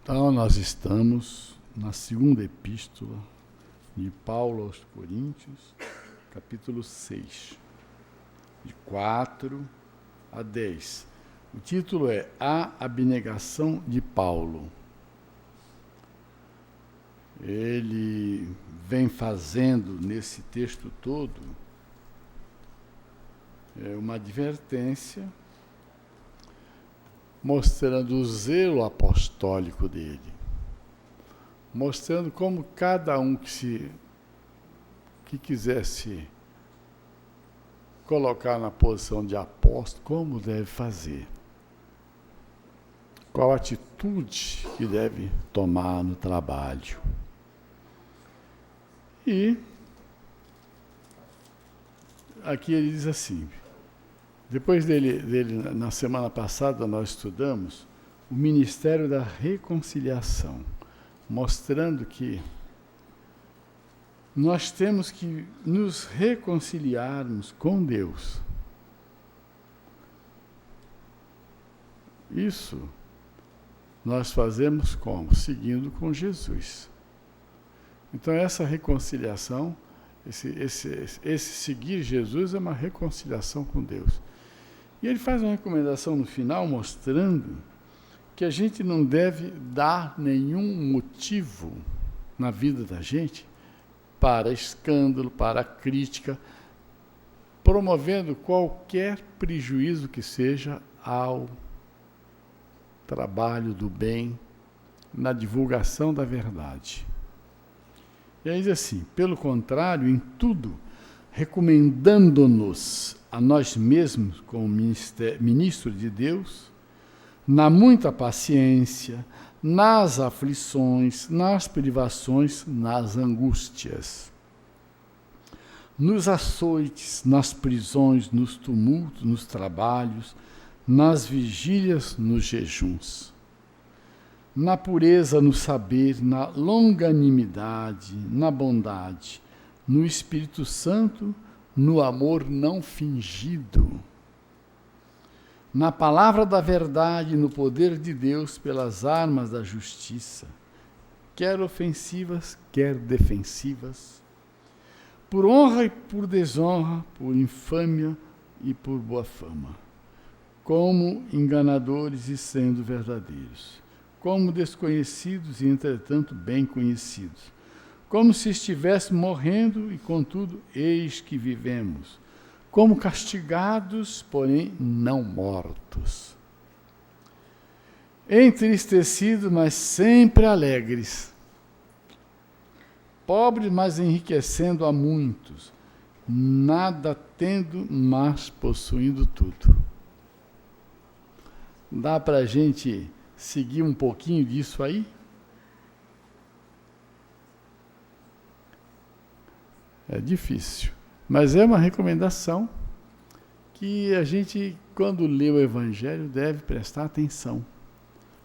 Então, nós estamos na segunda epístola de Paulo aos Coríntios, capítulo 6, de 4 a 10. O título é A Abnegação de Paulo. Ele vem fazendo nesse texto todo uma advertência, mostrando o zelo apostólico dele, mostrando como cada um que quisesse colocar na posição de apóstolo, como deve fazer, qual a atitude que deve tomar no trabalho. E aqui ele diz assim, depois dele, na semana passada nós estudamos o ministério da reconciliação, mostrando que nós temos que nos reconciliarmos com Deus. Isso nós fazemos como? Seguindo com Jesus. Então essa reconciliação, esse seguir Jesus é uma reconciliação com Deus. E ele faz uma recomendação no final, mostrando que a gente não deve dar nenhum motivo na vida da gente para escândalo, para crítica, promovendo qualquer prejuízo que seja ao trabalho do bem, na divulgação da verdade. E aí diz assim, pelo contrário, em tudo, recomendando-nos a nós mesmos como ministro de Deus, na muita paciência, nas aflições, nas privações, nas angústias, nos açoites, nas prisões, nos tumultos, nos trabalhos, nas vigílias, nos jejuns, na pureza, no saber, na longanimidade, na bondade, no Espírito Santo, no amor não fingido, na palavra da verdade, no poder de Deus, pelas armas da justiça, quer ofensivas, quer defensivas, por honra e por desonra, por infâmia e por boa fama, como enganadores e sendo verdadeiros, como desconhecidos e, entretanto, bem conhecidos, como se estivéssemos morrendo e, contudo, eis que vivemos, como castigados, porém não mortos, entristecidos, mas sempre alegres, pobres, mas enriquecendo a muitos, nada tendo, mas possuindo tudo. Dá para a gente seguir um pouquinho disso aí? É difícil, mas é uma recomendação que a gente, quando lê o Evangelho, deve prestar atenção.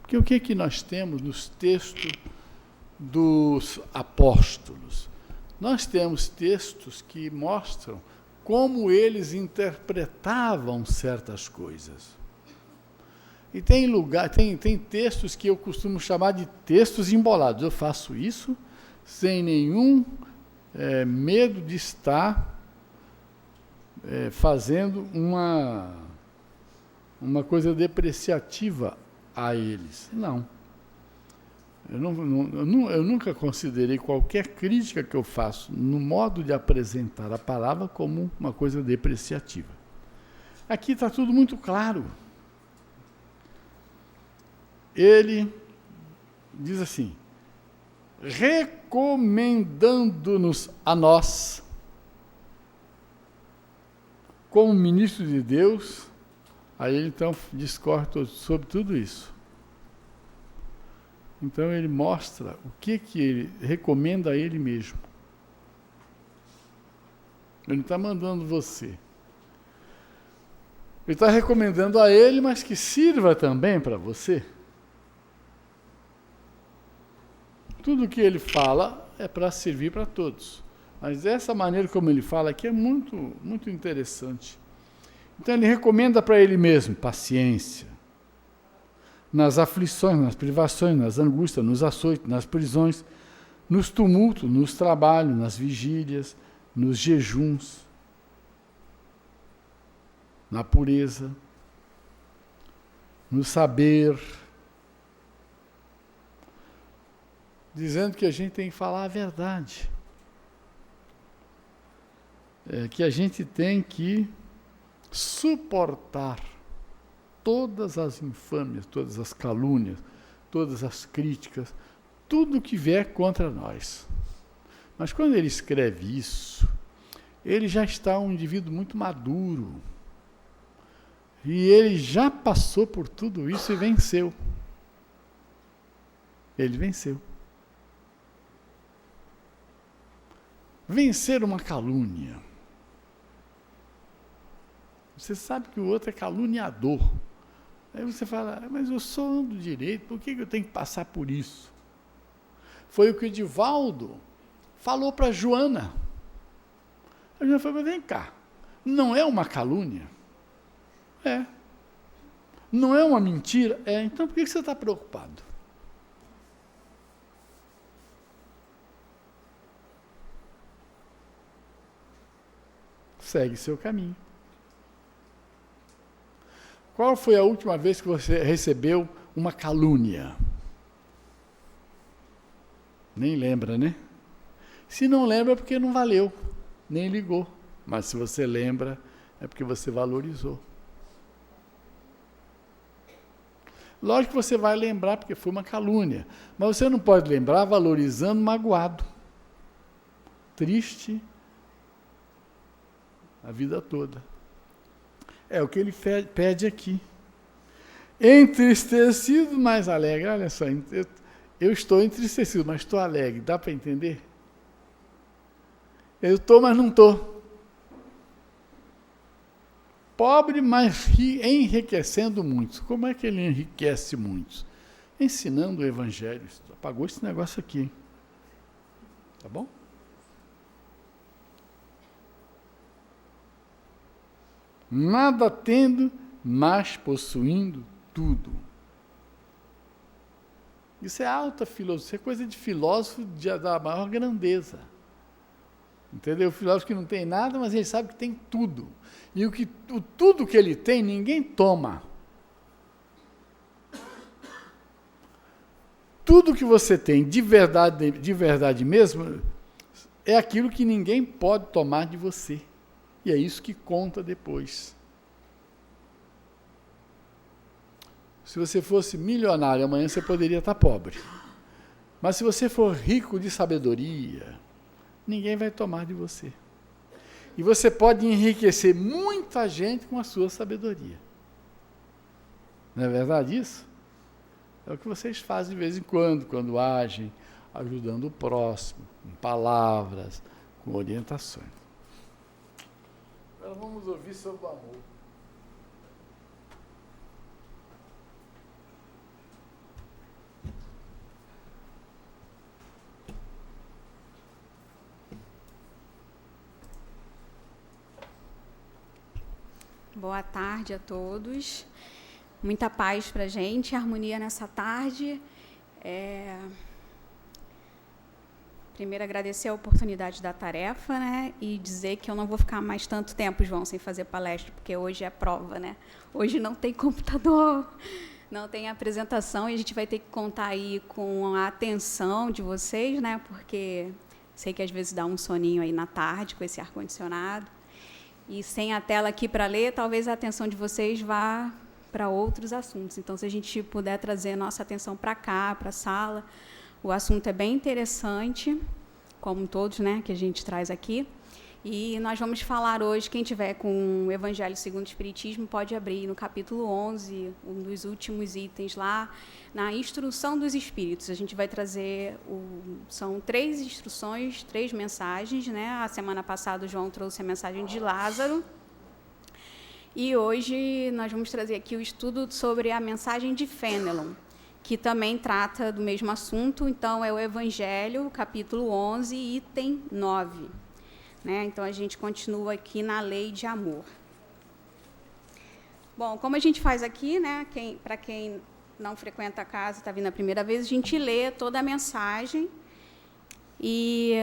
Porque o que nós temos nos textos dos apóstolos? Nós temos textos que mostram como eles interpretavam certas coisas. E tem textos que eu costumo chamar de textos embolados. Eu faço isso sem nenhum medo de estar fazendo uma coisa depreciativa a eles. Não. Eu nunca considerei qualquer crítica que eu faço no modo de apresentar a palavra como uma coisa depreciativa. Aqui está tudo muito claro. Ele diz assim, recomendando-nos a nós, como ministro de Deus, aí ele então discorre sobre tudo isso. Então ele mostra o que ele recomenda a ele mesmo. Ele não está mandando você. Ele está recomendando a ele, mas que sirva também para você. Tudo que ele fala é para servir para todos. Mas essa maneira como ele fala aqui é muito, muito interessante. Então ele recomenda para ele mesmo paciência, nas aflições, nas privações, nas angústias, nos açoites, nas prisões, nos tumultos, nos trabalhos, nas vigílias, nos jejuns, na pureza, no saber, dizendo que a gente tem que falar a verdade, que a gente tem que suportar todas as infâmias, todas as calúnias, todas as críticas, tudo que vier contra nós. Mas quando ele escreve isso, ele já está um indivíduo muito maduro. E ele já passou por tudo isso e venceu. Ele venceu. Vencer uma calúnia. Você sabe que o outro é caluniador. Aí você fala, mas eu sou do direito, por que eu tenho que passar por isso? Foi o que o Divaldo falou para Joana. A Joana falou, vem cá, não é uma calúnia? É. Não é uma mentira? É. Então por que você está preocupado? Segue seu caminho. Qual foi a última vez que você recebeu uma calúnia? Nem lembra, né? Se não lembra é porque não valeu, nem ligou. Mas se você lembra, é porque você valorizou. Lógico que você vai lembrar porque foi uma calúnia, mas você não pode lembrar valorizando magoado, triste a vida toda. É o que ele pede aqui. Entristecido, mas alegre. Olha só, eu estou entristecido, mas estou alegre. Dá para entender? Eu estou, mas não estou. Pobre, mas enriquecendo muitos. Como é que ele enriquece muitos? Ensinando o Evangelho. Apagou esse negócio aqui, hein? Tá bom? Nada tendo, mas possuindo tudo. Isso é alta filosofia, é coisa de filósofo da maior grandeza. Entendeu? O filósofo que não tem nada, mas ele sabe que tem tudo. E tudo que ele tem, ninguém toma. Tudo que você tem de verdade mesmo, é aquilo que ninguém pode tomar de você. E é isso que conta depois. Se você fosse milionário amanhã, você poderia estar pobre. Mas se você for rico de sabedoria, ninguém vai tomar de você. E você pode enriquecer muita gente com a sua sabedoria. Não é verdade isso? É o que vocês fazem de vez em quando agem, ajudando o próximo, com palavras, com orientações. Agora vamos ouvir sobre o amor. Boa tarde a todos. Muita paz para a gente, harmonia nessa tarde. Primeiro, agradecer a oportunidade da tarefa, né? E dizer que eu não vou ficar mais tanto tempo, João, sem fazer palestra, porque hoje é prova, né? Hoje não tem computador, não tem apresentação, e a gente vai ter que contar aí com a atenção de vocês, né? Porque sei que às vezes dá um soninho aí na tarde com esse ar-condicionado. E sem a tela aqui para ler, talvez a atenção de vocês vá para outros assuntos. Então, se a gente puder trazer a nossa atenção para cá, para a sala, o assunto é bem interessante, como todos, né, que a gente traz aqui. E nós vamos falar hoje, quem tiver com o Evangelho segundo o Espiritismo, pode abrir no capítulo 11, um dos últimos itens lá, na Instrução dos Espíritos. A gente vai trazer, são 3 instruções, 3 mensagens, né? A semana passada o João trouxe a mensagem de Lázaro, e hoje nós vamos trazer aqui o estudo sobre a mensagem de Fênelon, que também trata do mesmo assunto. Então, é o Evangelho, capítulo 11, item 9. Né? Então, a gente continua aqui na lei de amor. Bom, como a gente faz aqui, né, para quem não frequenta a casa, está vindo a primeira vez, a gente lê toda a mensagem e,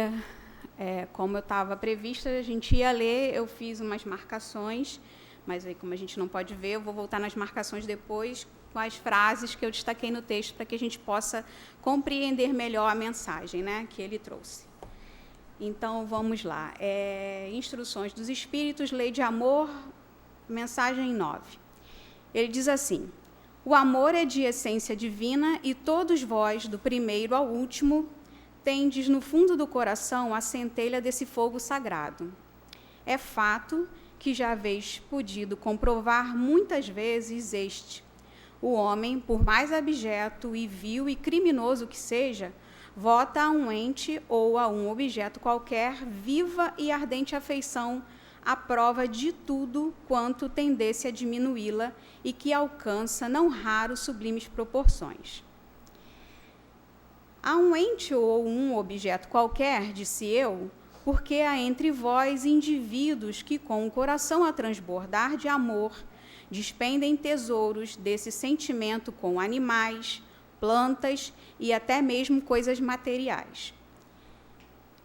como eu estava prevista, a gente ia ler, eu fiz umas marcações, mas aí, como a gente não pode ver, eu vou voltar nas marcações depois com as frases que eu destaquei no texto para que a gente possa compreender melhor a mensagem, né, que ele trouxe. Então, vamos lá. Instruções dos Espíritos, Lei de Amor, mensagem 9. Ele diz assim: o amor é de essência divina e todos vós, do primeiro ao último, tendes no fundo do coração a centelha desse fogo sagrado. É fato que já haveis podido comprovar muitas vezes este: o homem, por mais abjeto e vil e criminoso que seja, vota a um ente ou a um objeto qualquer viva e ardente afeição à prova de tudo quanto tendesse a diminuí-la e que alcança, não raro, sublimes proporções. A um ente ou um objeto qualquer, disse eu, porque há entre vós indivíduos que, com o coração a transbordar de amor, despendem tesouros desse sentimento com animais, plantas e até mesmo coisas materiais.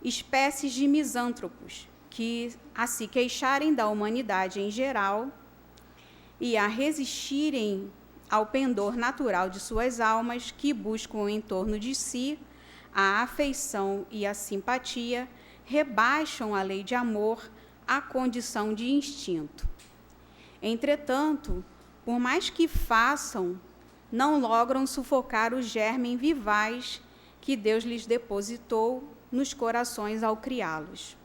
Espécies de misântropos, que a se queixarem da humanidade em geral e a resistirem ao pendor natural de suas almas, que buscam em torno de si a afeição e a simpatia, rebaixam a lei de amor à condição de instinto. Entretanto, por mais que façam, não logram sufocar o germe vivaz que Deus lhes depositou nos corações ao criá-los.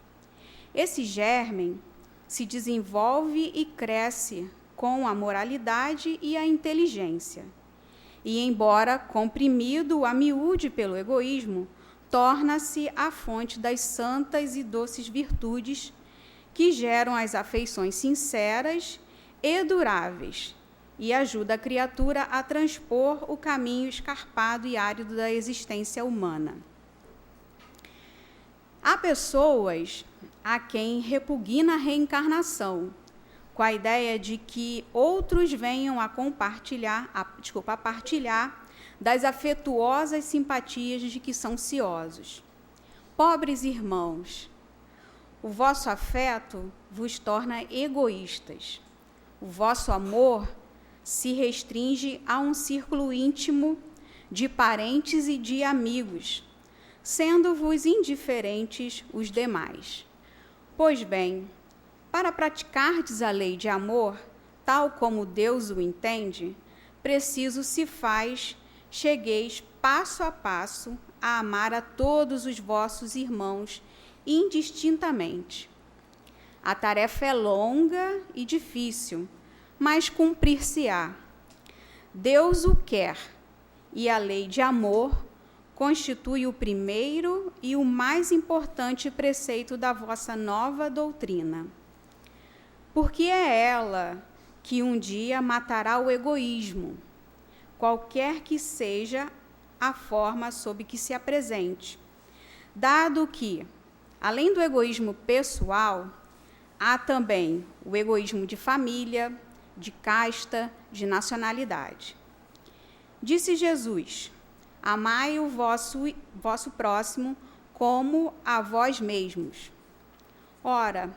Esse germe se desenvolve e cresce com a moralidade e a inteligência. E, embora comprimido a miúde pelo egoísmo, torna-se a fonte das santas e doces virtudes que geram as afeições sinceras e duráveis, e ajuda a criatura a transpor o caminho escarpado e árido da existência humana. Há pessoas a quem repugna a reencarnação, com a ideia de que outros venham a partilhar das afetuosas simpatias de que são ciosos. Pobres irmãos, o vosso afeto vos torna egoístas. O vosso amor se restringe a um círculo íntimo de parentes e de amigos, sendo-vos indiferentes os demais. Pois bem, para praticardes a lei de amor, tal como Deus o entende, preciso se faz, chegueis passo a passo a amar a todos os vossos irmãos indistintamente. A tarefa é longa e difícil, mas cumprir-se-á. Deus o quer, e a lei de amor constitui o primeiro e o mais importante preceito da vossa nova doutrina. Porque é ela que um dia matará o egoísmo, qualquer que seja a forma sob que se apresente, dado que, além do egoísmo pessoal, há também o egoísmo de família, de casta, de nacionalidade. Disse Jesus: amai o vosso próximo como a vós mesmos. Ora,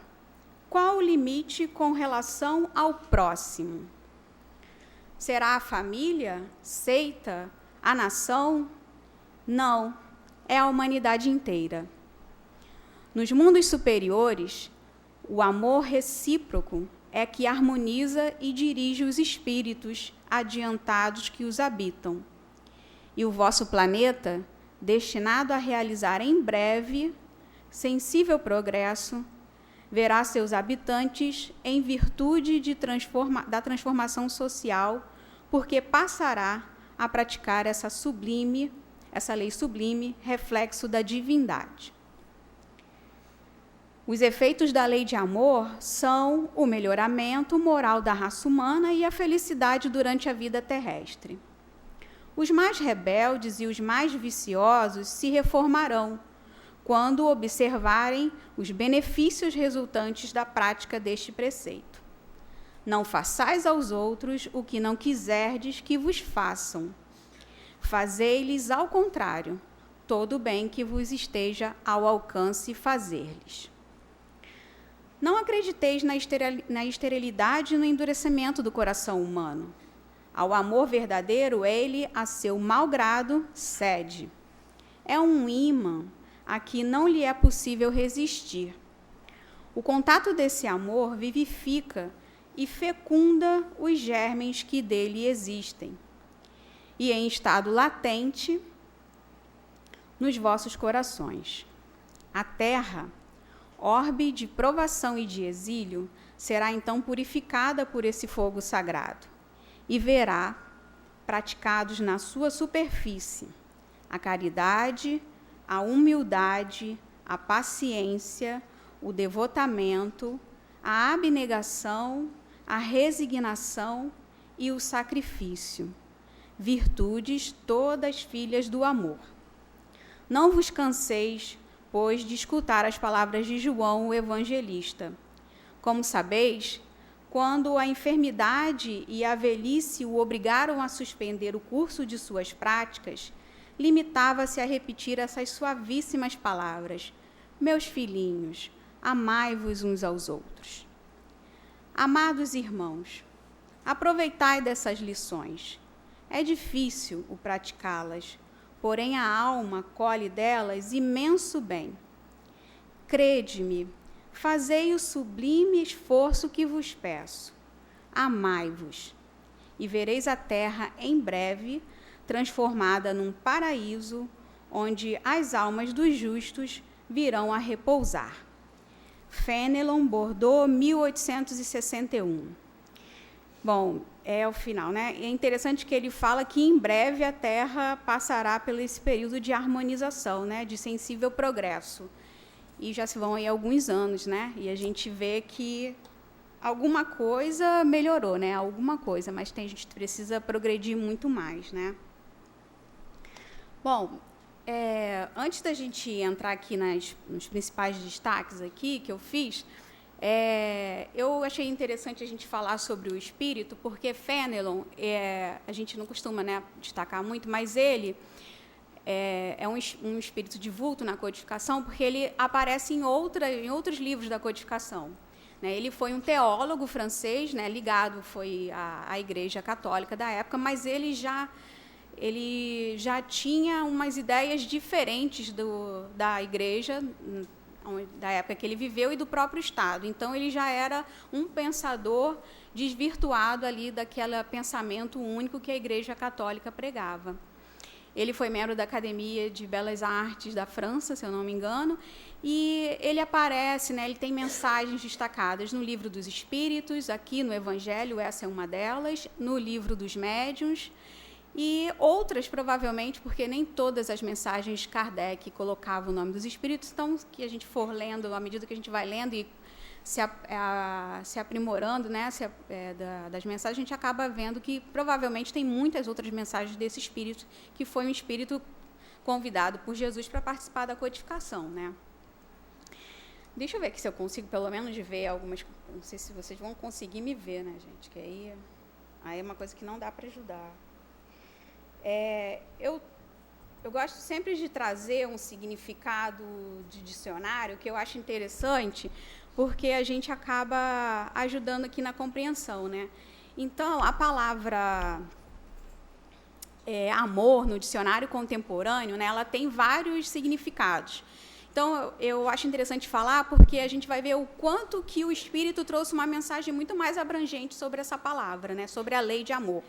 qual o limite com relação ao próximo? Será a família, seita, a nação? Não, é a humanidade inteira. Nos mundos superiores, o amor recíproco é que harmoniza e dirige os espíritos adiantados que os habitam. E o vosso planeta, destinado a realizar em breve sensível progresso, verá seus habitantes em virtude da transformação social, porque passará a praticar essa lei sublime, reflexo da divindade. Os efeitos da lei de amor são o melhoramento moral da raça humana e a felicidade durante a vida terrestre. Os mais rebeldes e os mais viciosos se reformarão quando observarem os benefícios resultantes da prática deste preceito. Não façais aos outros o que não quiserdes que vos façam, fazei-lhes ao contrário, todo o bem que vos esteja ao alcance fazer-lhes. Não acrediteis na esterilidade e no endurecimento do coração humano. Ao amor verdadeiro, ele, a seu mau grado, cede. É um ímã a que não lhe é possível resistir. O contato desse amor vivifica e fecunda os germens que dele existem, e em estado latente nos vossos corações. A terra, orbe de provação e de exílio, será então purificada por esse fogo sagrado, e verá praticados na sua superfície a caridade, a humildade, a paciência, o devotamento, a abnegação, a resignação e o sacrifício, virtudes todas filhas do amor. Não vos canseis, pois, de escutar as palavras de João, o evangelista. Como sabeis, quando a enfermidade e a velhice o obrigaram a suspender o curso de suas práticas, limitava-se a repetir essas suavíssimas palavras: meus filhinhos, amai-vos uns aos outros. Amados irmãos, aproveitai dessas lições. É difícil o praticá-las, porém a alma colhe delas imenso bem. Crede-me, fazei o sublime esforço que vos peço. Amai-vos, e vereis a terra em breve transformada num paraíso, onde as almas dos justos virão a repousar. Fénelon, Bordeaux, 1861. Bom, é o final, né? É interessante que ele fala que em breve a Terra passará por esse período de harmonização, né? De sensível progresso. E já se vão aí alguns anos, né? E a gente vê que alguma coisa melhorou, né? Alguma coisa, mas a gente precisa progredir muito mais, né? Bom, antes da gente entrar aqui nos principais destaques aqui que eu fiz, eu achei interessante a gente falar sobre o espírito, porque Fénelon, a gente não costuma, né, destacar muito, mas ele é um espírito de vulto na codificação, porque ele aparece em outros livros da codificação. Né? Ele foi um teólogo francês, né, ligado foi à Igreja Católica da época, mas ele já tinha umas ideias diferentes da Igreja, da época que ele viveu e do próprio Estado. Então, ele já era um pensador desvirtuado ali daquele pensamento único que a Igreja Católica pregava. Ele foi membro da Academia de Belas Artes da França, se eu não me engano, e ele aparece, né, ele tem mensagens destacadas no Livro dos Espíritos, aqui no Evangelho, essa é uma delas, no Livro dos Médiuns, e outras, provavelmente, porque nem todas as mensagens Kardec colocavam o nome dos espíritos, então, que a gente for lendo, à medida que a gente vai lendo e se aprimorando, né, das mensagens, a gente acaba vendo que, provavelmente, tem muitas outras mensagens desse espírito, que foi um espírito convidado por Jesus para participar da codificação, né. Deixa eu ver aqui se eu consigo, pelo menos, ver algumas... Não sei se vocês vão conseguir me ver, né, gente, que aí é uma coisa que não dá para ajudar. Eu gosto sempre de trazer um significado de dicionário que eu acho interessante, porque a gente acaba ajudando aqui na compreensão, né? Então, a palavra amor no dicionário contemporâneo, né, ela tem vários significados. Então, eu acho interessante falar, porque a gente vai ver o quanto que o Espírito trouxe uma mensagem muito mais abrangente sobre essa palavra, né, sobre a lei de amor.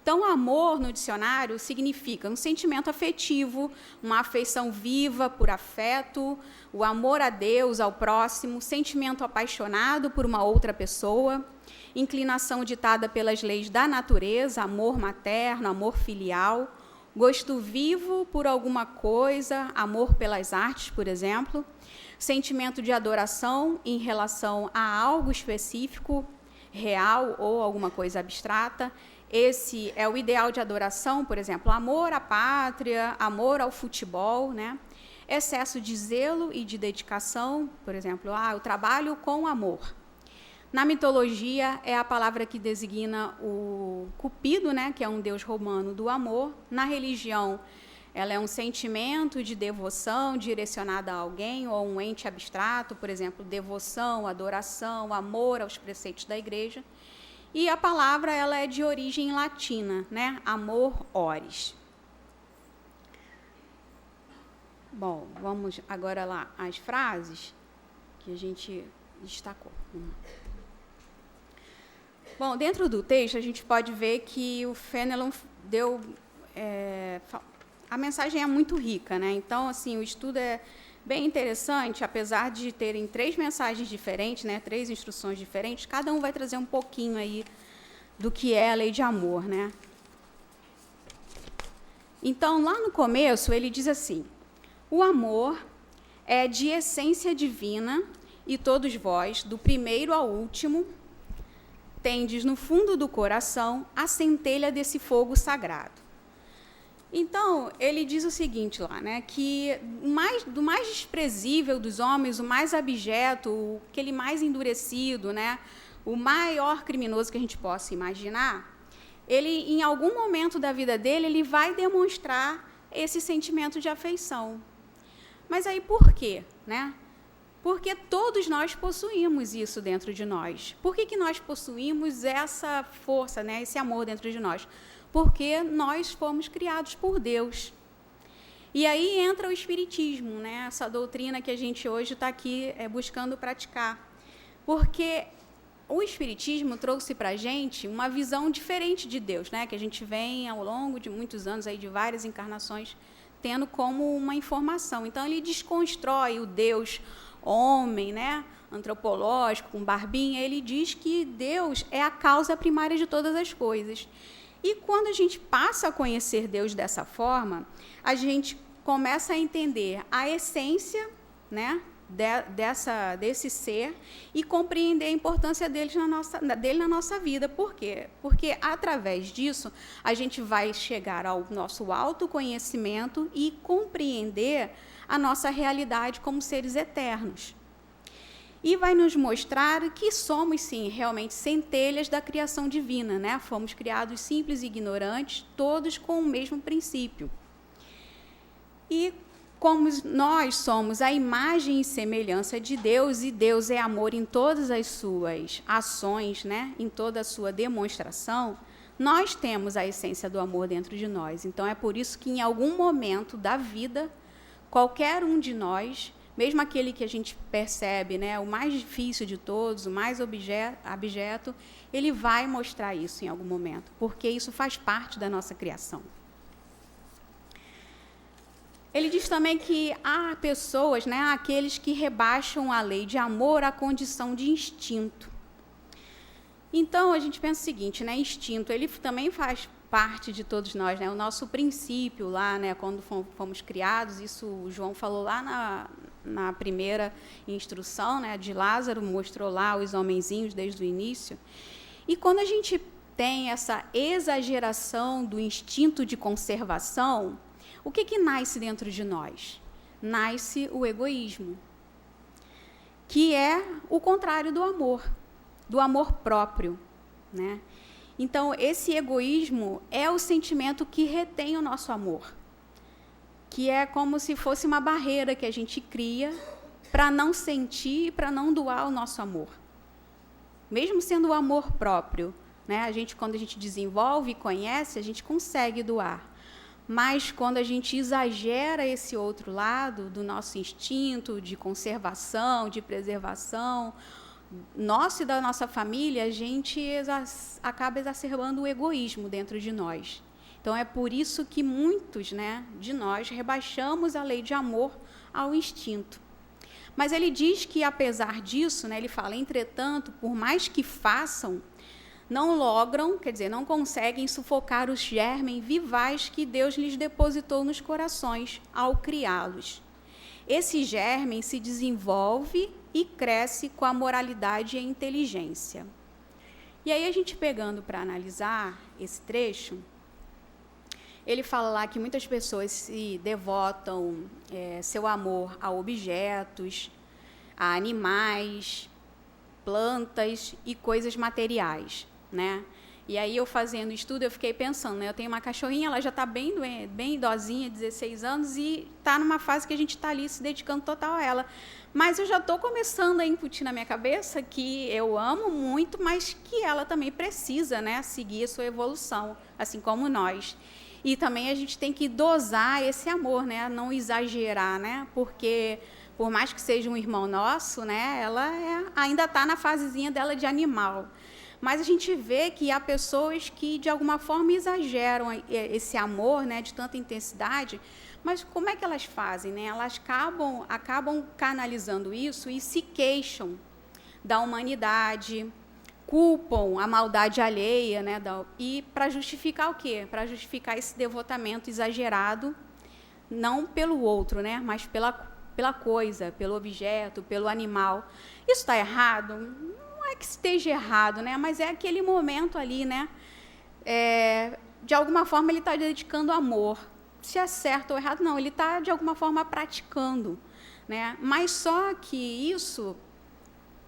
Então, amor, no dicionário, significa um sentimento afetivo, uma afeição viva por afeto, o amor a Deus, ao próximo, sentimento apaixonado por uma outra pessoa, inclinação ditada pelas leis da natureza, amor materno, amor filial, gosto vivo por alguma coisa, amor pelas artes, por exemplo, sentimento de adoração em relação a algo específico, real ou alguma coisa abstrata. Esse é o ideal de adoração, por exemplo, amor à pátria, amor ao futebol, né? Excesso de zelo e de dedicação, por exemplo, eu trabalho com amor. Na mitologia, é a palavra que designa o Cupido, né, que é um deus romano do amor. Na religião, ela é um sentimento de devoção direcionada a alguém ou um ente abstrato, por exemplo, devoção, adoração, amor aos preceitos da igreja. E a palavra ela é de origem latina, né, amor oris. Bom, vamos agora lá às frases que a gente destacou. Bom, dentro do texto, a gente pode ver que o Fenelon deu... a mensagem é muito rica, né? Então, assim, o estudo é bem interessante, apesar de terem 3 mensagens diferentes, né? 3 instruções diferentes, cada um vai trazer um pouquinho aí do que é a lei de amor, né? Então, lá no começo, ele diz assim: o amor é de essência divina, e todos vós, do primeiro ao último, tendes no fundo do coração a centelha desse fogo sagrado. Então, ele diz o seguinte lá, né, que do mais desprezível dos homens, o mais abjeto, aquele mais endurecido, né, o maior criminoso que a gente possa imaginar, ele, em algum momento da vida dele, ele vai demonstrar esse sentimento de afeição. Mas aí por quê, né? Porque todos nós possuímos isso dentro de nós. Por que nós possuímos essa força, né, esse amor dentro de nós? Porque nós fomos criados por Deus. E aí entra o Espiritismo, né, essa doutrina que a gente hoje está aqui buscando praticar. Porque o Espiritismo trouxe para a gente uma visão diferente de Deus, né, que a gente vem ao longo de muitos anos, aí, de várias encarnações, tendo como uma informação. Então, ele desconstrói o Deus homem, né, antropológico, com barbinha. Ele diz que Deus é a causa primária de todas as coisas. E quando a gente passa a conhecer Deus dessa forma, a gente começa a entender a essência, né, desse ser e compreender a importância dele na nossa vida. Por quê? Porque, através disso, a gente vai chegar ao nosso autoconhecimento e compreender a nossa realidade como seres eternos. E vai nos mostrar que somos, sim, realmente centelhas da criação divina, né? Fomos criados simples e ignorantes, todos com o mesmo princípio. E como nós somos a imagem e semelhança de Deus, e Deus é amor em todas as suas ações, né? Em toda a sua demonstração, nós temos a essência do amor dentro de nós. Então, é por isso que, em algum momento da vida, qualquer um de nós, mesmo aquele que a gente percebe, né, o mais difícil de todos, o mais abjeto, ele vai mostrar isso em algum momento, porque isso faz parte da nossa criação. Ele diz também que há pessoas, né, aqueles que rebaixam a lei de amor à condição de instinto. Então, a gente pensa o seguinte, né, instinto, ele também faz parte de todos nós, né, o nosso princípio lá, né, quando fomos criados, isso o João falou lá na primeira instrução, né, de Lázaro, mostrou lá os homenzinhos desde o início. E quando a gente tem essa exageração do instinto de conservação, o que nasce dentro de nós? Nasce o egoísmo, que é o contrário do amor próprio, né? Então, esse egoísmo é o sentimento que retém o nosso amor, que é como se fosse uma barreira que a gente cria para não sentir e para não doar o nosso amor. Mesmo sendo o amor próprio, né? Quando a gente desenvolve e conhece, a gente consegue doar. Mas quando a gente exagera esse outro lado do nosso instinto de conservação, de preservação, nosso e da nossa família, a gente acaba exacerbando o egoísmo dentro de nós. Então, é por isso que muitos, né, de nós rebaixamos a lei de amor ao instinto. Mas ele diz que, apesar disso, né, ele fala, entretanto, por mais que façam, não logram, quer dizer, não conseguem sufocar os germes vivais que Deus lhes depositou nos corações ao criá-los. Esse germe se desenvolve e cresce com a moralidade e a inteligência. E aí, a gente pegando para analisar esse trecho, ele fala lá que muitas pessoas se devotam seu amor a objetos, a animais, plantas e coisas materiais, né? E aí, eu fazendo estudo, eu fiquei pensando, né? Eu tenho uma cachorrinha, ela já está bem idosinha, 16 anos, e está numa fase que a gente está ali se dedicando total a ela. Mas eu já estou começando a incutir na minha cabeça que eu amo muito, mas que ela também precisa, né, seguir a sua evolução, assim como nós. E também a gente tem que dosar esse amor, né? Não exagerar, né? Porque, por mais que seja um irmão nosso, né, ela ainda está na fasezinha dela de animal. Mas a gente vê que há pessoas que, de alguma forma, exageram esse amor, né, de tanta intensidade. Mas como é que elas fazem, né? Elas acabam canalizando isso e se queixam da humanidade, culpam a maldade alheia, né? E para justificar o quê? Para justificar esse devotamento exagerado, não pelo outro, né? Mas pela coisa, pelo objeto, pelo animal. Isso está errado? Não é que esteja errado, né? Mas é aquele momento ali, né? De alguma forma, ele está dedicando amor. Se é certo ou errado, não. Ele está, de alguma forma, praticando, né? Mas só que isso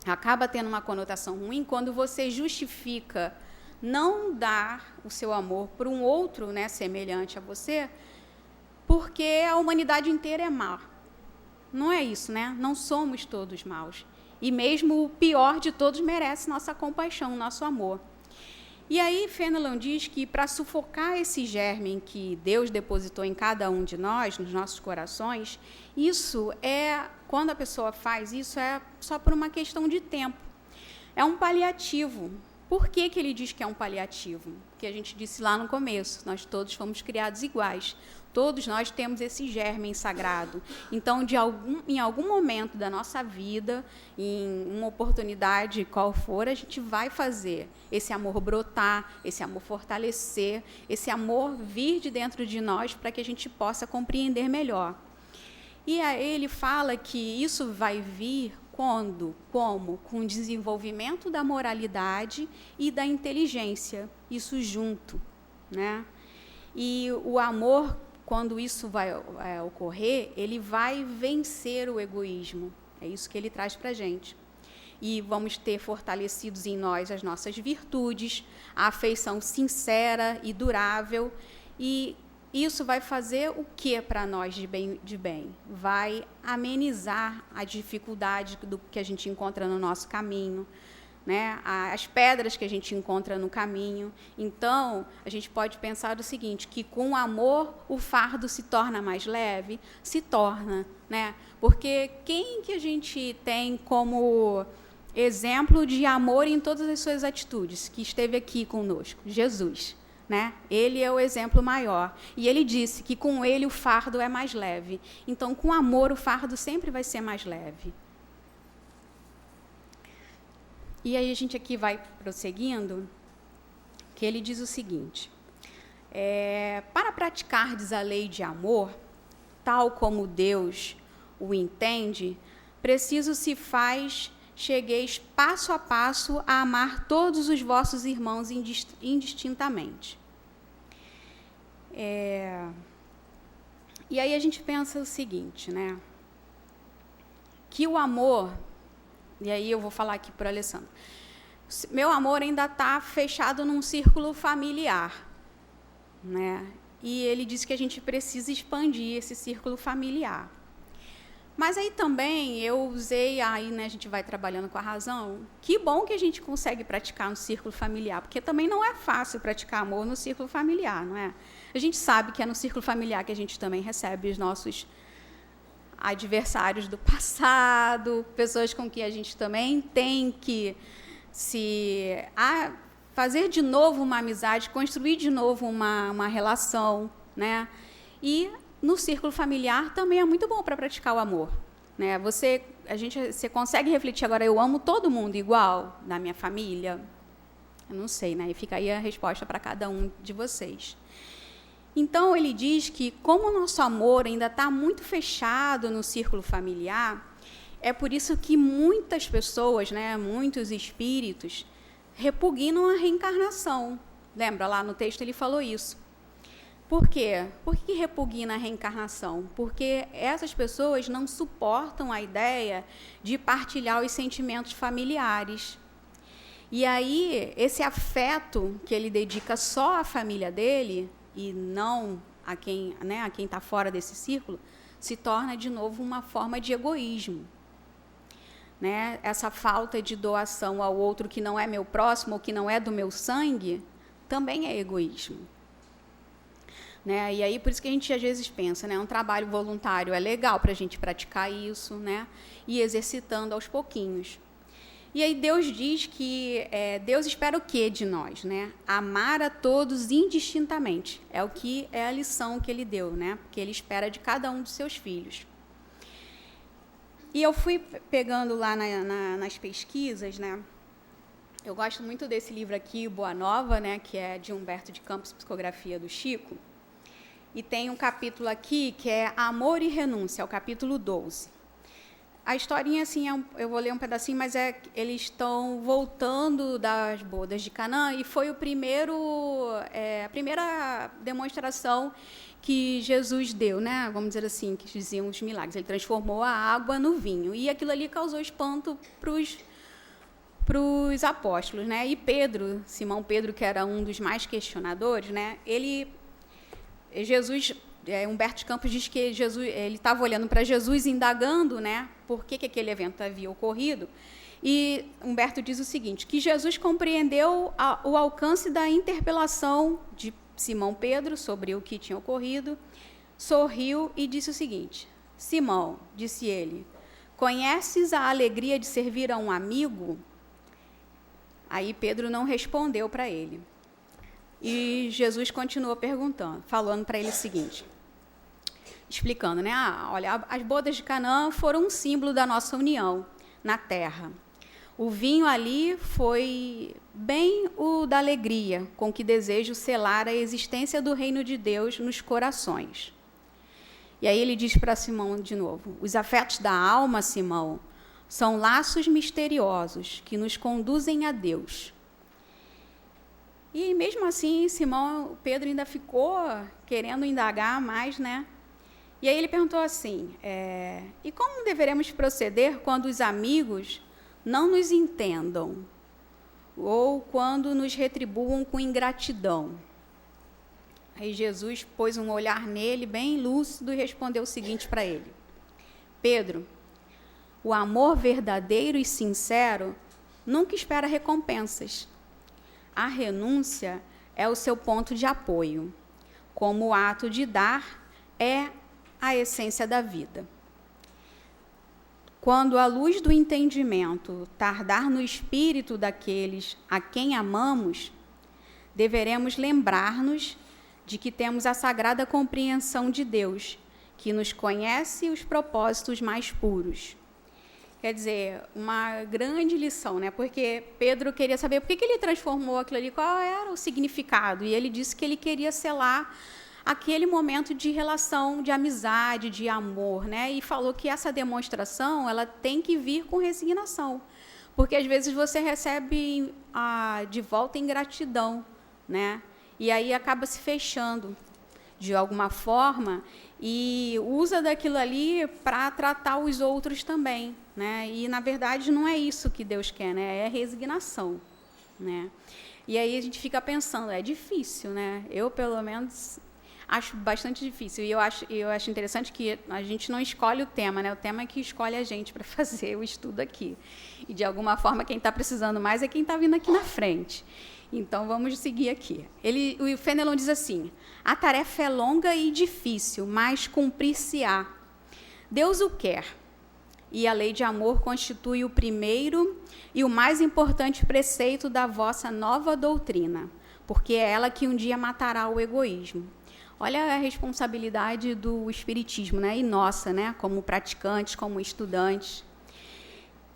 acaba tendo uma conotação ruim quando você justifica não dar o seu amor para um outro, né, semelhante a você, porque a humanidade inteira é má. Não é isso, né? Não somos todos maus. E mesmo o pior de todos merece nossa compaixão, nosso amor. E aí, Fenelon diz que para sufocar esse germe que Deus depositou em cada um de nós, nos nossos corações, isso quando a pessoa faz isso, é só por uma questão de tempo. É um paliativo. Por que ele diz que é um paliativo? Porque a gente disse lá no começo, nós todos fomos criados iguais. Todos nós temos esse germe sagrado. Então, em algum momento da nossa vida, em uma oportunidade qual for, a gente vai fazer esse amor brotar, esse amor fortalecer, esse amor vir de dentro de nós para que a gente possa compreender melhor. E aí ele fala que isso vai vir quando? Como? Com o desenvolvimento da moralidade e da inteligência, isso junto, né? E o amor, quando isso vai ocorrer, ele vai vencer o egoísmo. É isso que ele traz para a gente. E vamos ter fortalecidos em nós as nossas virtudes, a afeição sincera e durável. E isso vai fazer o que para nós de bem? Vai amenizar a dificuldade do que a gente encontra no nosso caminho, né? As pedras que a gente encontra no caminho. Então, a gente pode pensar o seguinte, que com o amor o fardo se torna mais leve? Se torna, né? Porque quem que a gente tem como exemplo de amor em todas as suas atitudes, que esteve aqui conosco? Jesus, né? Ele é o exemplo maior. E ele disse que com ele o fardo é mais leve. Então, com amor, o fardo sempre vai ser mais leve. E aí a gente aqui vai prosseguindo, que ele diz o seguinte, para praticardes a lei de amor, tal como Deus o entende, preciso se faz, chegueis passo a passo a amar todos os vossos irmãos indistintamente. E aí a gente pensa o seguinte, né? Que o amor... E aí eu vou falar aqui para o Alessandro. Meu amor ainda está fechado num círculo familiar, né? E ele disse que a gente precisa expandir esse círculo familiar. Mas aí também eu usei, aí, né, a gente vai trabalhando com a razão, que bom que a gente consegue praticar no círculo familiar, porque também não é fácil praticar amor no círculo familiar, não é? A gente sabe que é no círculo familiar que a gente também recebe os nossos adversários do passado, pessoas com que a gente também tem que fazer de novo uma amizade, construir de novo uma relação, né? E no círculo familiar também é muito bom para praticar o amor, né? Você consegue refletir agora, eu amo todo mundo igual na minha família? Eu não sei, né? E fica aí a resposta para cada um de vocês. Então, ele diz que, como o nosso amor ainda está muito fechado no círculo familiar, é por isso que muitas pessoas, né, muitos espíritos, repugnam a reencarnação. Lembra, lá no texto ele falou isso. Por quê? Por que repugna a reencarnação? Porque essas pessoas não suportam a ideia de partilhar os sentimentos familiares. E aí, esse afeto que ele dedica só à família dele, e não a quem está fora desse círculo, se torna, de novo, uma forma de egoísmo. Né? Essa falta de doação ao outro que não é meu próximo, ou que não é do meu sangue, também é egoísmo. Né? E aí, por isso que a gente às vezes pensa, né? Um trabalho voluntário é legal para a gente praticar isso, né? E exercitando aos pouquinhos. E aí Deus diz que Deus espera o quê de nós? Né? Amar a todos indistintamente. É a lição que ele deu, né? Que ele espera de cada um dos seus filhos. E eu fui pegando lá nas pesquisas, né? Eu gosto muito desse livro aqui, Boa Nova, né? Que é de Humberto de Campos, Psicografia do Chico. E tem um capítulo aqui que é Amor e Renúncia, é o capítulo 12. A historinha, assim, eu vou ler um pedacinho, mas eles estão voltando das bodas de Canaã e foi a primeira demonstração que Jesus deu, né? Vamos dizer assim, que diziam os milagres. Ele transformou a água no vinho e aquilo ali causou espanto para os apóstolos, né? E Pedro, Simão Pedro, que era um dos mais questionadores, né? Humberto de Campos diz que ele estava olhando para Jesus, indagando, né, por que aquele evento havia ocorrido. E Humberto diz o seguinte, que Jesus compreendeu o alcance da interpelação de Simão Pedro sobre o que tinha ocorrido, sorriu e disse o seguinte: Simão, disse ele, conheces a alegria de servir a um amigo? Aí Pedro não respondeu para ele. E Jesus continuou perguntando, falando para ele o seguinte, explicando, né? Olha, as bodas de Canaã foram um símbolo da nossa união na terra. O vinho ali foi bem o da alegria, com que desejo selar a existência do reino de Deus nos corações. E aí ele diz para Simão de novo, os afetos da alma, Simão, são laços misteriosos que nos conduzem a Deus. E mesmo assim, Pedro ainda ficou querendo indagar mais, né? E aí ele perguntou assim, e como deveremos proceder quando os amigos não nos entendam? Ou quando nos retribuam com ingratidão? Aí Jesus pôs um olhar nele, bem lúcido, e respondeu o seguinte para ele. Pedro, o amor verdadeiro e sincero nunca espera recompensas. A renúncia é o seu ponto de apoio, como o ato de dar é a essência da vida. Quando a luz do entendimento tardar no espírito daqueles a quem amamos, deveremos lembrar-nos de que temos a sagrada compreensão de Deus, que nos conhece os propósitos mais puros. Quer dizer, uma grande lição, né? Porque Pedro queria saber por que ele transformou aquilo ali, qual era o significado. E ele disse que ele queria selar aquele momento de relação, de amizade, de amor, né? E falou que essa demonstração ela tem que vir com resignação. Porque, às vezes, você recebe de volta ingratidão, né? E aí acaba se fechando de alguma forma e usa daquilo ali para tratar os outros também, né? E, na verdade, não é isso que Deus quer, né? É resignação, né? E aí a gente fica pensando, é difícil, né? Eu, pelo menos, acho bastante difícil. E eu acho interessante que a gente não escolhe o tema, né? O tema é que escolhe a gente para fazer o estudo aqui. E, de alguma forma, quem está precisando mais é quem está vindo aqui na frente. Então, vamos seguir aqui. O Fenelon diz assim, a tarefa é longa e difícil, mas cumprir-se-á. Deus o quer, e a lei de amor constitui o primeiro e o mais importante preceito da vossa nova doutrina, porque é ela que um dia matará o egoísmo. Olha a responsabilidade do espiritismo, né? E nossa, né? Como praticantes, como estudantes.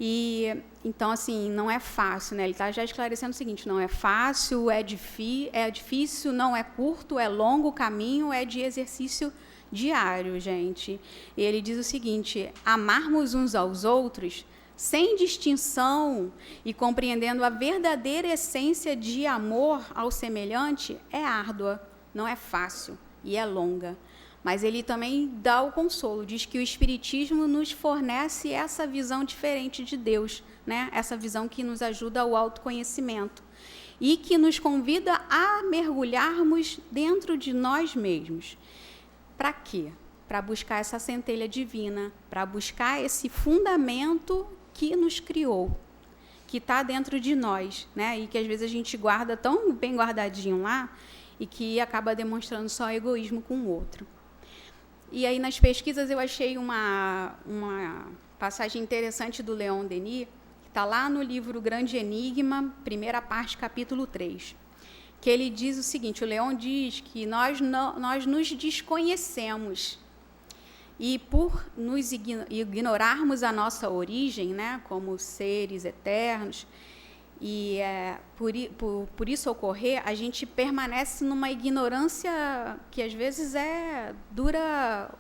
E, então, assim, não é fácil, né? Ele está já esclarecendo o seguinte, não é fácil, é difícil, não é curto, é longo o caminho, é de exercício diário, gente. E ele diz o seguinte, amarmos uns aos outros, sem distinção e compreendendo a verdadeira essência de amor ao semelhante, é árdua, não é fácil, e é longa. Mas ele também dá o consolo, diz que o Espiritismo nos fornece essa visão diferente de Deus, né? Essa visão que nos ajuda ao autoconhecimento e que nos convida a mergulharmos dentro de nós mesmos. Para quê? Para buscar essa centelha divina, para buscar esse fundamento que nos criou, que está dentro de nós, né? E que às vezes a gente guarda tão bem guardadinho lá e que acaba demonstrando só egoísmo com o outro. E aí, nas pesquisas, eu achei uma passagem interessante do Leon Denis, que está lá no livro Grande Enigma, primeira parte, capítulo 3, que ele diz o seguinte, o Leon diz que nós nos desconhecemos, e por nos ignorarmos a nossa origem, né, como seres eternos, e por isso ocorrer, a gente permanece numa ignorância que às vezes dura,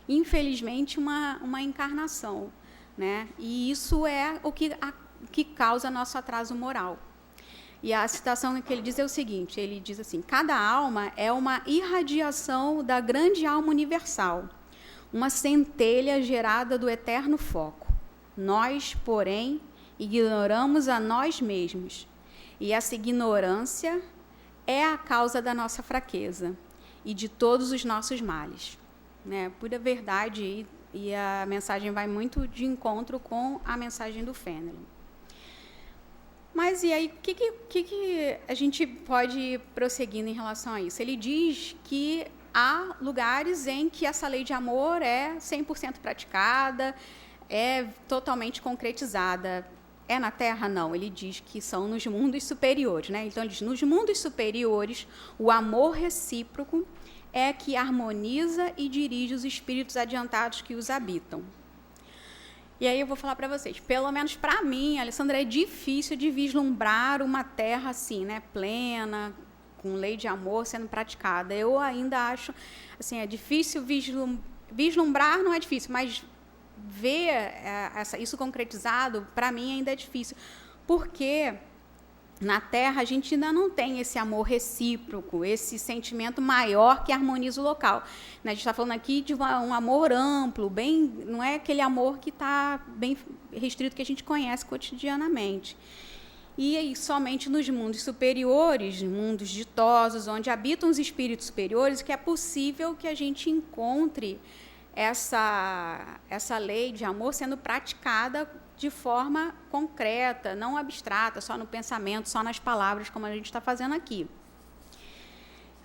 infelizmente, uma encarnação, né? E isso é o que causa nosso atraso moral. E a citação que ele diz é o seguinte, ele diz assim, cada alma é uma irradiação da grande alma universal, uma centelha gerada do eterno foco. Nós, porém, ignoramos a nós mesmos, e essa ignorância é a causa da nossa fraqueza e de todos os nossos males, né? Pura verdade, e a mensagem vai muito de encontro com a mensagem do Fenelon. Mas e aí, o que a gente pode ir prosseguindo em relação a isso? Ele diz que há lugares em que essa lei de amor é 100% praticada, é totalmente concretizada. É na Terra? Não, ele diz que são nos mundos superiores, né? Então, ele diz, nos mundos superiores, o amor recíproco é que harmoniza e dirige os espíritos adiantados que os habitam. E aí eu vou falar para vocês, pelo menos para mim, Alessandra, é difícil de vislumbrar uma Terra assim, né, plena, com lei de amor sendo praticada. Eu ainda acho, assim, é difícil vislumbrar, não é difícil, mas ver isso concretizado, para mim, ainda é difícil. Porque na Terra a gente ainda não tem esse amor recíproco, esse sentimento maior que harmoniza o local. A gente está falando aqui de um amor amplo, não é aquele amor que está bem restrito que a gente conhece cotidianamente. E aí, somente nos mundos superiores, mundos ditosos, onde habitam os espíritos superiores, que é possível que a gente encontre essa lei de amor sendo praticada de forma concreta, não abstrata, só no pensamento, só nas palavras, como a gente está fazendo aqui.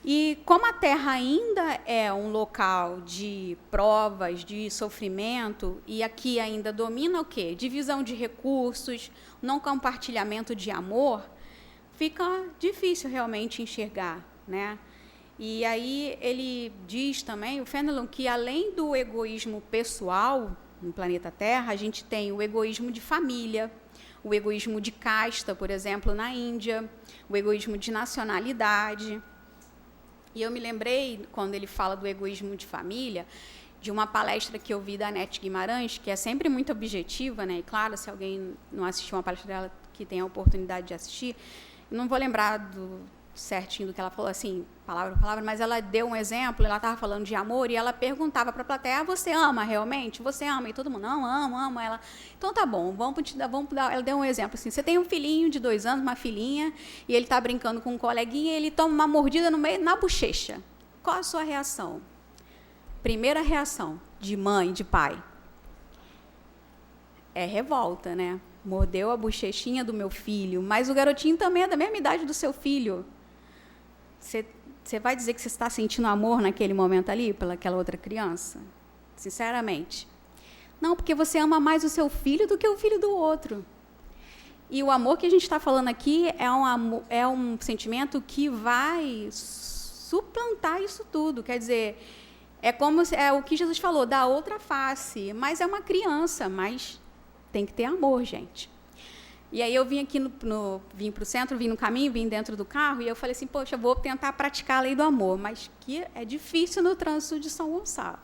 E como a Terra ainda é um local de provas, de sofrimento, e aqui ainda domina o quê? Divisão de recursos, não compartilhamento de amor, fica difícil realmente enxergar, né? E aí ele diz também, o Fenelon, que além do egoísmo pessoal no planeta Terra, a gente tem o egoísmo de família, o egoísmo de casta, por exemplo, na Índia, o egoísmo de nacionalidade. E eu me lembrei, quando ele fala do egoísmo de família, de uma palestra que eu vi da Nete Guimarães, que é sempre muito objetiva, né? E claro, se alguém não assistiu uma palestra dela que tem a oportunidade de assistir, eu não vou lembrar certinho do que ela falou, assim, palavra por palavra, mas ela deu um exemplo, ela estava falando de amor, e ela perguntava para a plateia, você ama realmente? Você ama? E todo mundo, não, amo. Ela, então tá bom, vamos dar. Ela deu um exemplo, assim, você tem um filhinho de 2 anos, uma filhinha, e ele está brincando com um coleguinha, e ele toma uma mordida na bochecha. Qual a sua reação? Primeira reação de mãe, de pai. É revolta, né? Mordeu a bochechinha do meu filho, mas o garotinho também é da mesma idade do seu filho. Você vai dizer que você está sentindo amor naquele momento ali, pelaquela outra criança? Sinceramente. Não, porque você ama mais o seu filho do que o filho do outro. E o amor que a gente está falando aqui é um sentimento que vai suplantar isso tudo. Quer dizer, é como o que Jesus falou, da outra face. Mas é uma criança, mas tem que ter amor, gente. E aí eu vim aqui, vim para o centro, vim no caminho, vim dentro do carro, e eu falei assim, poxa, eu vou tentar praticar a lei do amor, mas que é difícil no trânsito de São Gonçalo.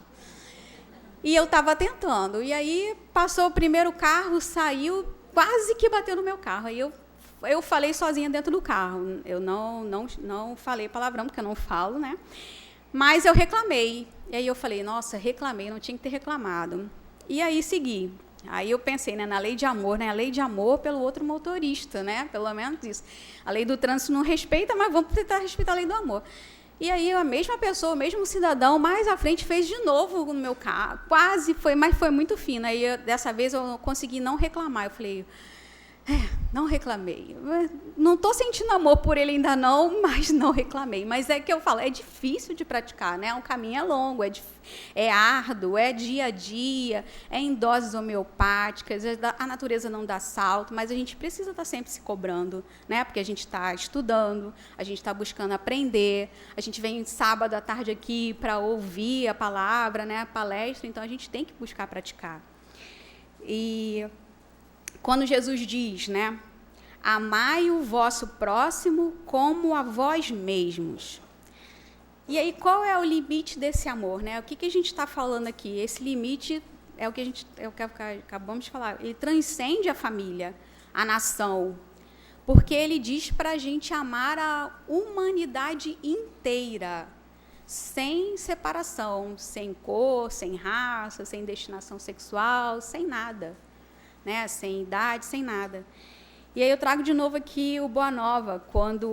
E eu estava tentando, e aí passou o primeiro carro, saiu, quase que bateu no meu carro. Aí eu falei sozinha dentro do carro, eu não falei palavrão, porque eu não falo, né? Mas eu reclamei. E aí eu falei, nossa, reclamei, não tinha que ter reclamado. E aí segui. Aí eu pensei, né, na lei de amor, né, a lei de amor pelo outro motorista, né, pelo menos isso. A lei do trânsito não respeita, mas vamos tentar respeitar a lei do amor. E aí a mesma pessoa, o mesmo cidadão, mais à frente fez de novo no meu carro. Quase foi, mas foi muito fino. Aí dessa vez eu consegui não reclamar. Eu falei, não reclamei. Não estou sentindo amor por ele ainda não, mas não reclamei. Mas é que eu falo, é difícil de praticar, né? O caminho é longo, é árduo, é dia a dia, é em doses homeopáticas, a natureza não dá salto, mas a gente precisa estar sempre se cobrando, né? Porque a gente está estudando, a gente está buscando aprender, a gente vem sábado à tarde aqui para ouvir a palavra, né? A palestra, então a gente tem que buscar praticar. E quando Jesus diz, né, amai o vosso próximo como a vós mesmos. E aí, qual é o limite desse amor, né? O que a gente está falando aqui? Esse limite é o que acabamos de falar. Ele transcende a família, a nação, porque ele diz para a gente amar a humanidade inteira, sem separação, sem cor, sem raça, sem destinação sexual, sem nada. Né, sem idade, sem nada. E aí eu trago de novo aqui o Boa Nova, quando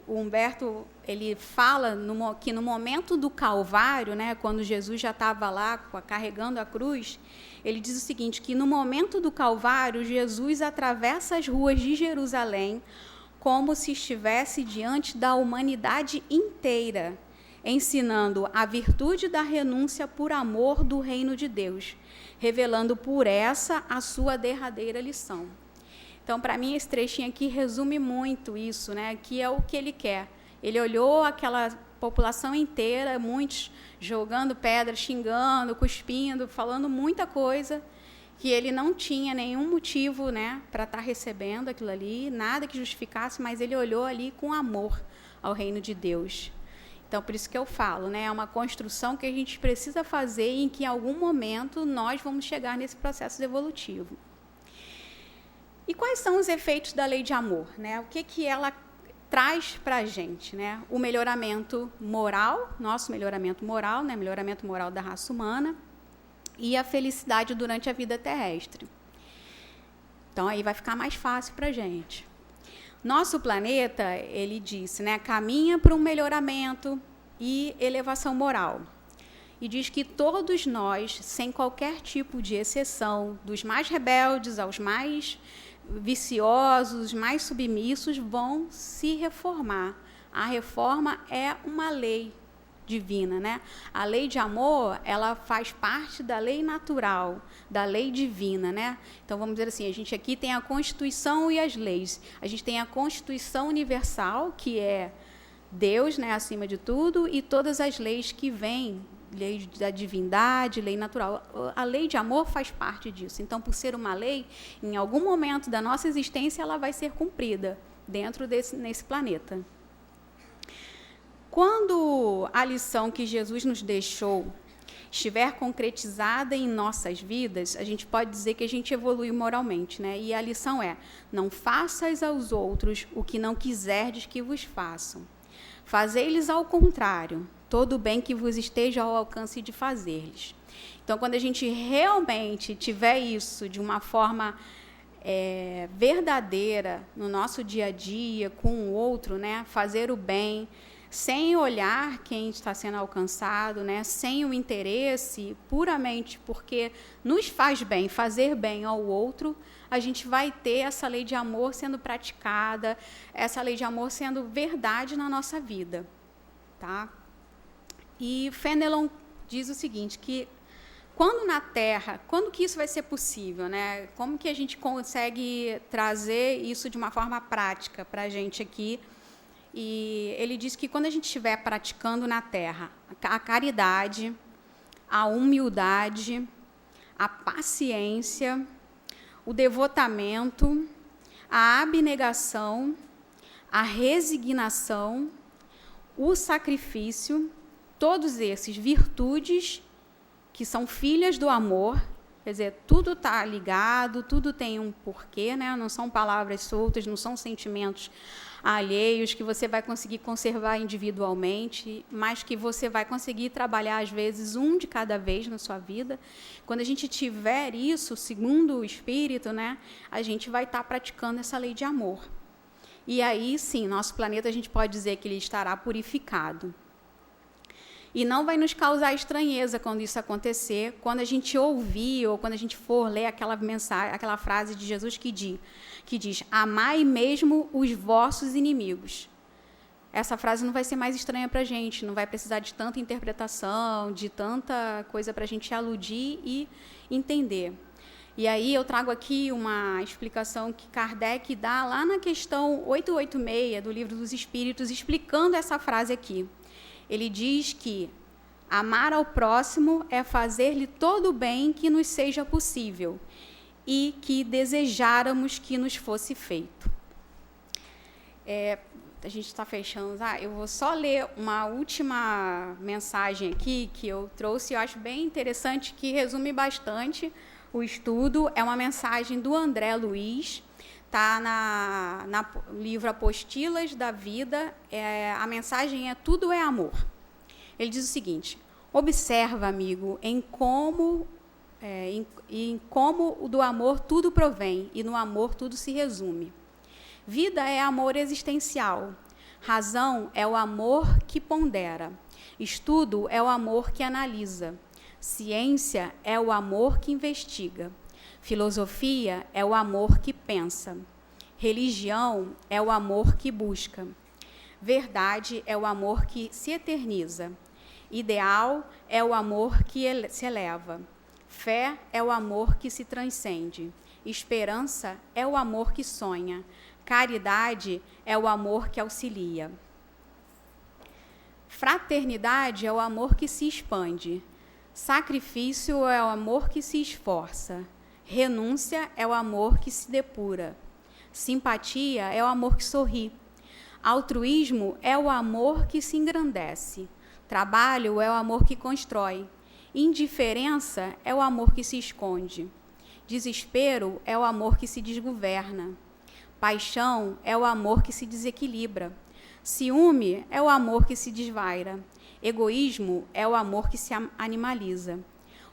o Humberto ele fala que no momento do Calvário, né, quando Jesus já estava lá carregando a cruz, ele diz o seguinte, que no momento do Calvário, Jesus atravessa as ruas de Jerusalém como se estivesse diante da humanidade inteira, ensinando a virtude da renúncia por amor do reino de Deus, revelando por essa a sua derradeira lição. Então, para mim, esse trechinho aqui resume muito isso, né? Que é o que ele quer. Ele olhou aquela população inteira, muitos jogando pedra, xingando, cuspindo, falando muita coisa, que ele não tinha nenhum motivo, né, para estar recebendo aquilo ali, nada que justificasse, mas ele olhou ali com amor ao reino de Deus. Então, por isso que eu falo, né, é uma construção que a gente precisa fazer e em que, em algum momento, nós vamos chegar nesse processo evolutivo. E quais são os efeitos da lei de amor, né? O que ela traz para a gente, né? O melhoramento moral, nosso melhoramento moral, né? Melhoramento moral da raça humana e a felicidade durante a vida terrestre. Então, aí vai ficar mais fácil para a gente. Nosso planeta, ele disse, né, caminha para um melhoramento e elevação moral. E diz que todos nós, sem qualquer tipo de exceção, dos mais rebeldes aos mais viciosos, mais submissos, vão se reformar. A reforma é uma lei divina, né? A lei de amor, ela faz parte da lei natural, da lei divina, né? Então, vamos dizer assim, a gente aqui tem a Constituição e as leis. A gente tem a Constituição Universal, que é Deus, né, acima de tudo, e todas as leis que vêm, lei da divindade, lei natural. A lei de amor faz parte disso. Então, por ser uma lei, em algum momento da nossa existência, ela vai ser cumprida nesse planeta. Quando a lição que Jesus nos deixou estiver concretizada em nossas vidas, a gente pode dizer que a gente evoluiu moralmente, né? E a lição é: não faças aos outros o que não quiserdes que vos façam. Fazei-lhes ao contrário, todo o bem que vos esteja ao alcance de fazer-lhes. Então, quando a gente realmente tiver isso de uma forma verdadeira no nosso dia a dia, com o outro, né? Fazer o bem, sem olhar quem está sendo alcançado, né? Sem o interesse, puramente porque nos faz bem, fazer bem ao outro, a gente vai ter essa lei de amor sendo praticada, essa lei de amor sendo verdade na nossa vida. Tá? E Fenelon diz o seguinte, que quando na Terra, quando que isso vai ser possível, né? Como que a gente consegue trazer isso de uma forma prática para a gente aqui? E ele diz que quando a gente estiver praticando na Terra a caridade, a humildade, a paciência, o devotamento, a abnegação, a resignação, o sacrifício, todos esses virtudes que são filhas do amor, Quer dizer, tudo está ligado, tudo tem um porquê, né? Não são palavras soltas, não são sentimentos alheios que você vai conseguir conservar individualmente, mas que você vai conseguir trabalhar, às vezes, um de cada vez na sua vida. Quando a gente tiver isso, segundo o Espírito, né, a gente vai estar praticando essa lei de amor. E aí, sim, nosso planeta, a gente pode dizer que ele estará purificado. E não vai nos causar estranheza quando isso acontecer, quando a gente ouvir ou quando a gente for ler aquela mensagem, aquela frase de Jesus que diz, amai mesmo os vossos inimigos. Essa frase não vai ser mais estranha para a gente, não vai precisar de tanta interpretação, de tanta coisa para a gente aludir e entender. E aí eu trago aqui uma explicação que Kardec dá lá na questão 886 do Livro dos Espíritos, explicando essa frase aqui. Ele diz que amar ao próximo é fazer-lhe todo o bem que nos seja possível e que desejáramos que nos fosse feito. A gente está fechando. Eu vou só ler uma última mensagem aqui que eu trouxe, eu acho bem interessante, que resume bastante o estudo. É uma mensagem do André Luiz, está no livro Apostilas da Vida. A mensagem é Tudo é Amor. Ele diz o seguinte: observa, amigo, em como do amor tudo provém, e no amor tudo se resume. Vida é amor existencial. Razão é o amor que pondera. Estudo é o amor que analisa. Ciência é o amor que investiga. Filosofia é o amor que pensa. Religião é o amor que busca. Verdade é o amor que se eterniza. Ideal é o amor que se eleva. Fé é o amor que se transcende. Esperança é o amor que sonha. Caridade é o amor que auxilia. Fraternidade é o amor que se expande. Sacrifício é o amor que se esforça. Renúncia é o amor que se depura. Simpatia é o amor que sorri. Altruísmo é o amor que se engrandece. Trabalho é o amor que constrói. Indiferença é o amor que se esconde. Desespero é o amor que se desgoverna. Paixão é o amor que se desequilibra. Ciúme é o amor que se desvaira. Egoísmo é o amor que se animaliza.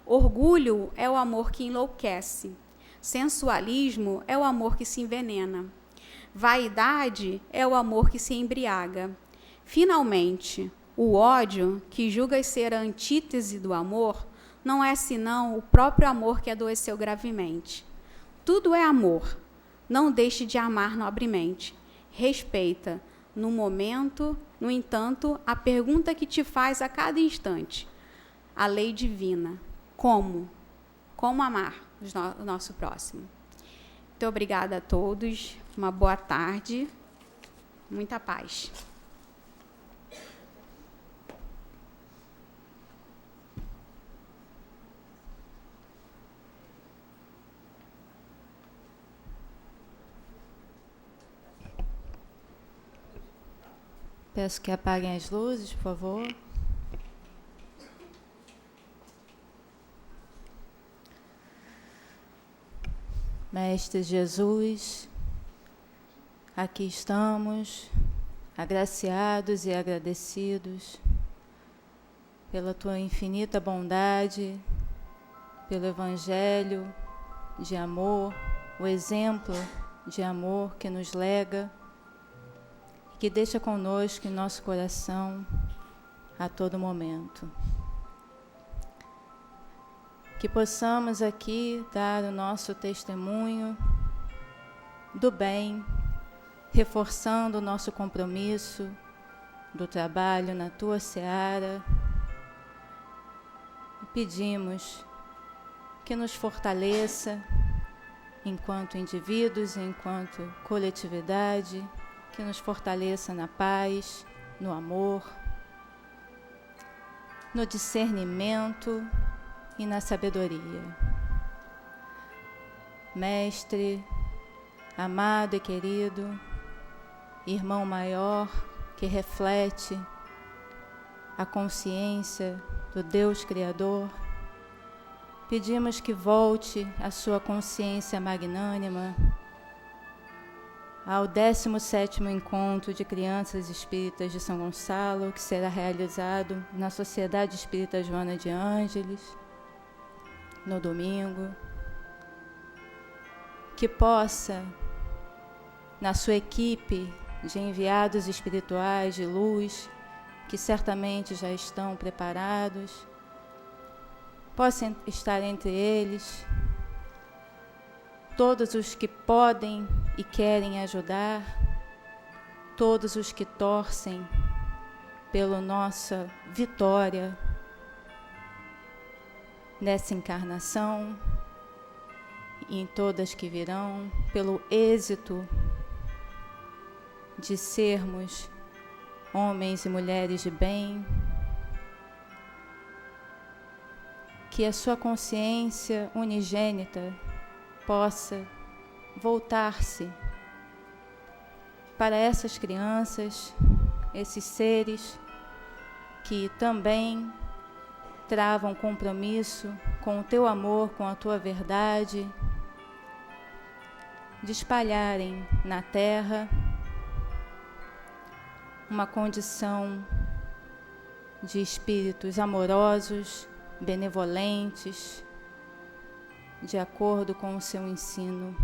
Orgulho é o amor que enlouquece. Sensualismo é o amor que se envenena. Vaidade é o amor que se embriaga. Finalmente, o ódio, que julgas ser a antítese do amor, não é senão o próprio amor que adoeceu gravemente. Tudo é amor. Não deixe de amar nobremente. Respeita, no momento, no entanto, a pergunta que te faz a cada instante. A lei divina. Como? Como amar o nosso próximo? Muito obrigada a todos. Uma boa tarde. Muita paz. Peço que apaguem as luzes, por favor. Mestre Jesus, aqui estamos, agraciados e agradecidos pela Tua infinita bondade, pelo Evangelho de amor, o exemplo de amor que nos lega, que deixa conosco em nosso coração a todo momento. Que possamos aqui dar o nosso testemunho do bem, reforçando o nosso compromisso do trabalho na Tua seara. E pedimos que nos fortaleça enquanto indivíduos, enquanto coletividade, que nos fortaleça na paz, no amor, no discernimento e na sabedoria. Mestre, amado e querido, irmão maior que reflete a consciência do Deus Criador, pedimos que volte a sua consciência magnânima ao 17º Encontro de Crianças Espíritas de São Gonçalo, que será realizado na Sociedade Espírita Joana de Ângeles, no domingo. Que possa, na sua equipe de enviados espirituais de luz, que certamente já estão preparados, possam estar entre eles todos os que podem e querem ajudar, todos os que torcem pela nossa vitória nessa encarnação e em todas que virão, pelo êxito de sermos homens e mulheres de bem, que a sua consciência unigênita possa voltar-se para essas crianças, esses seres que também travam compromisso com o teu amor, com a tua verdade, de espalharem na terra uma condição de espíritos amorosos, benevolentes, de acordo com o seu ensino.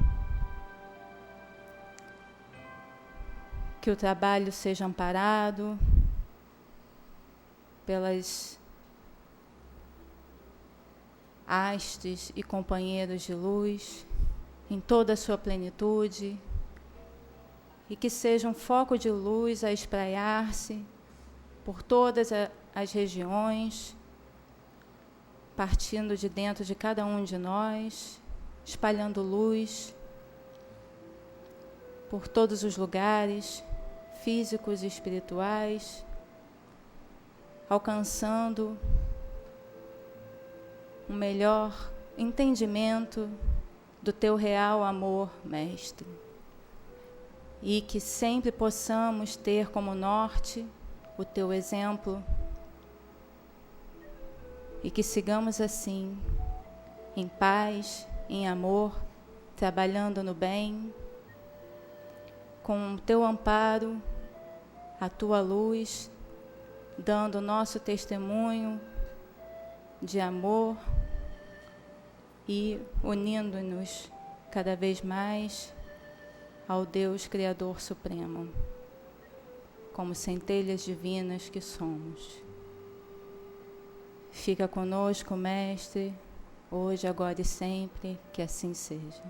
Que o trabalho seja amparado pelas hastes e companheiros de luz em toda a sua plenitude, e que seja um foco de luz a espraiar-se por todas as regiões, partindo de dentro de cada um de nós, espalhando luz por todos os lugares, físicos e espirituais, alcançando um melhor entendimento do teu real amor, Mestre. E que sempre possamos ter como norte o teu exemplo, e que sigamos assim, em paz, em amor, trabalhando no bem, com o teu amparo, a tua luz, dando o nosso testemunho de amor e unindo-nos cada vez mais ao Deus Criador Supremo, como centelhas divinas que somos. Fica conosco, Mestre, hoje, agora e sempre, que assim seja.